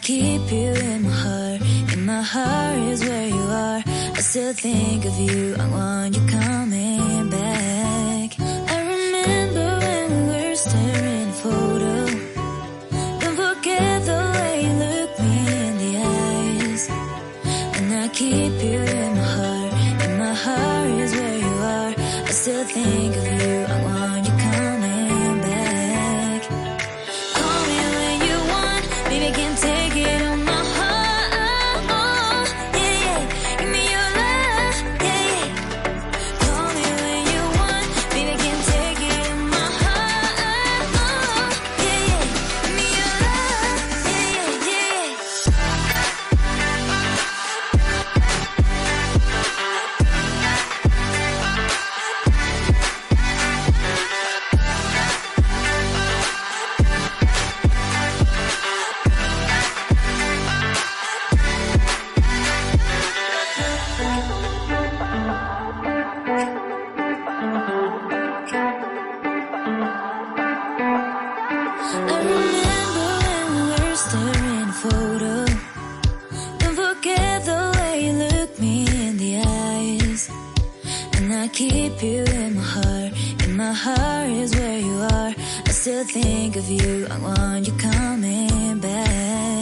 keep you in my heart. In my heart is where you are. I still think of you. I want you coming back. I remember when we were staring at a photo. Don't forget the way you look me in the eyes. And I keep you in my heart. In my heart is where you are. I still think of you. I want you coming back. Call me when you want. Baby, I can take it on my heart. Yeah, yeah. Give me your love. Yeah, yeah. Call me when you want. Baby, I can take it on my heart. Yeah, yeah. Give me your love. Yeah, yeah, I remember when we were staring at a photo. Don't forget the way you look me in the eyes. And I keep you in my heart. In my heart is where you are. I still think of you. I want you coming back.